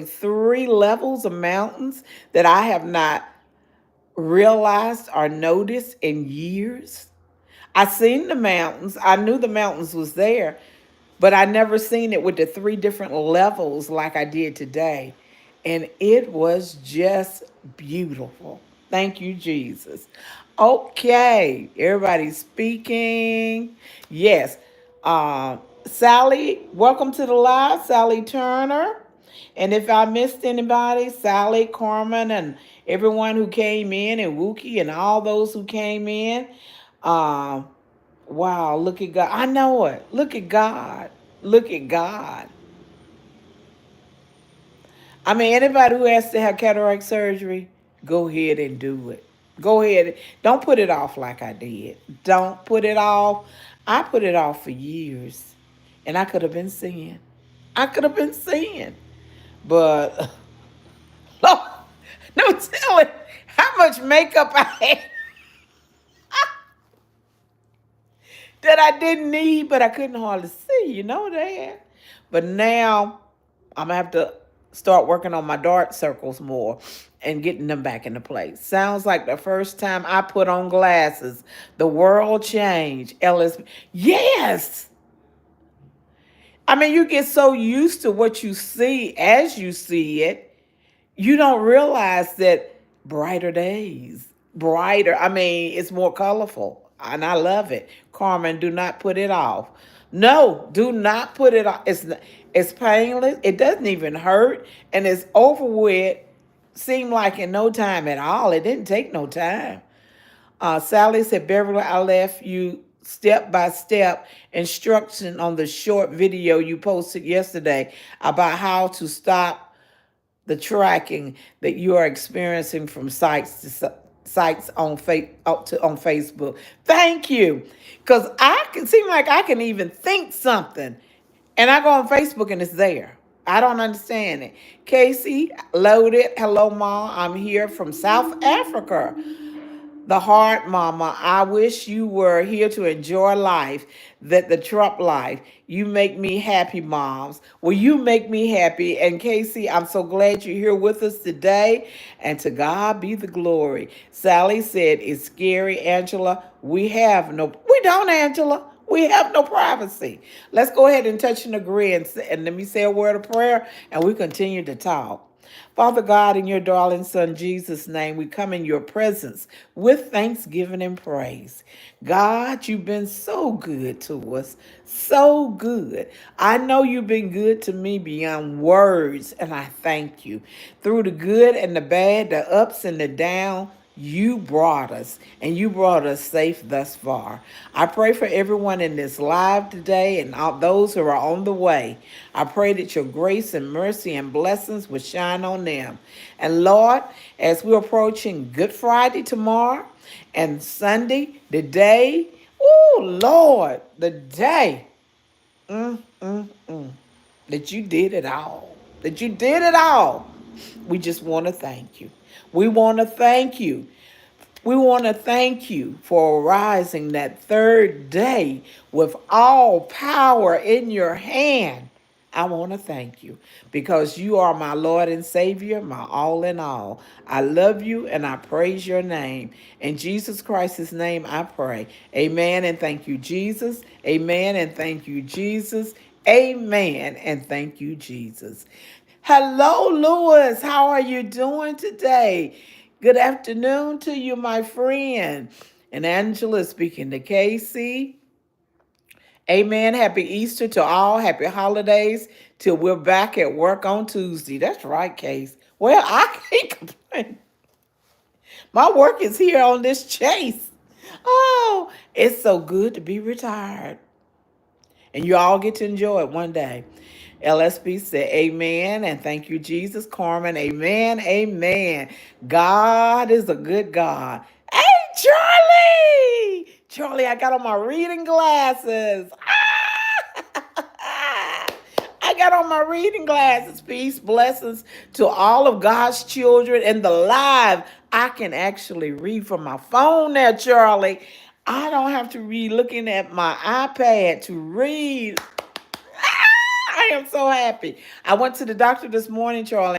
three levels of mountains that I have not realized or noticed in years. I seen the mountains. I knew the mountains was there, but I never seen it with the three different levels like I did today. And it was just beautiful. Thank you, Jesus. Okay, everybody's speaking. Yes. Sally, welcome to the live, Sally Turner. And if I missed anybody, Sally, Carmen, and everyone who came in, and Wookie, and all those who came in, um, wow, look at God. I know it. Look at God. Look at God. I mean, anybody who has to have cataract surgery, go ahead and do it. Go ahead. Don't put it off like I did. Don't put it off. I put it off for years. And I could have been seeing. I could have been seeing. But no, no telling how much makeup I had that I didn't need, but I couldn't hardly see. You know that. But now I'm gonna have to start working on my dark circles more and getting them back into place. Sounds like the first time I put on glasses, the world changed. Ellis, yes. I mean, you get so used to what you see as you see it, you don't realize that brighter days, brighter. I mean, it's more colorful, and I love it. Carmen, do not put it off. No, do not put it off. It's painless. It doesn't even hurt, and it's over with. Seemed like in no time at all. It didn't take no time. Sally said, Beverly, I left you step by step instruction on the short video you posted yesterday about how to stop the tracking that you are experiencing from sites on on Facebook. Thank you, because I can seem like I can even think something, and I go on Facebook and it's there. I don't understand it. Casey, loaded. Hello, mom. I'm here from South Africa. The heart mama, I wish you were here to enjoy life, that the Trump life. You make me happy, moms. Well, you make me happy. And Casey, I'm so glad you're here with us today. And to God be the glory. Sally said, it's scary, Angela. We don't, Angela. We have no privacy. Let's go ahead and touch and agree, and let me say a word of prayer, and we continue to talk. Father God, in your darling Son Jesus' name, we come in your presence with thanksgiving and praise. God, you've been so good to us, so good. I know you've been good to me beyond words, and I thank you. Through the good and the bad, the ups and the downs, you brought us, and you brought us safe thus far. I pray for everyone in this live today and all those who are on the way. I pray that your grace and mercy and blessings will shine on them. And Lord, as we're approaching Good Friday tomorrow and Sunday, the day, oh Lord, the day that you did it all, that you did it all. We just want to thank you. We want to thank you. We want to thank you for arising that third day with all power in your hand. I want to thank you because you are my Lord and Savior, my all in all. I love you and I praise your name. In Jesus Christ's name I pray. Amen and thank you, Jesus. Amen and thank you, Jesus. Amen and thank you, Jesus. Hello, Lewis. How are you doing today? Good afternoon to you, my friend. And Angela speaking to Casey. Amen. Happy Easter to all. Happy holidays till we're back at work on Tuesday. That's right, Case. Well, I can't complain. My work is here on this chase. Oh, it's so good to be retired. And you all get to enjoy it one day. LSB said, Amen, and thank you, Jesus. Carmen, Amen, Amen. God is a good God. Hey, Charlie! Charlie, I got on my reading glasses. I got on my reading glasses. Peace, blessings to all of God's children in the live. I can actually read from my phone now, Charlie. I don't have to be looking at my iPad to read. I am so happy. I went to the doctor this morning, Charlie.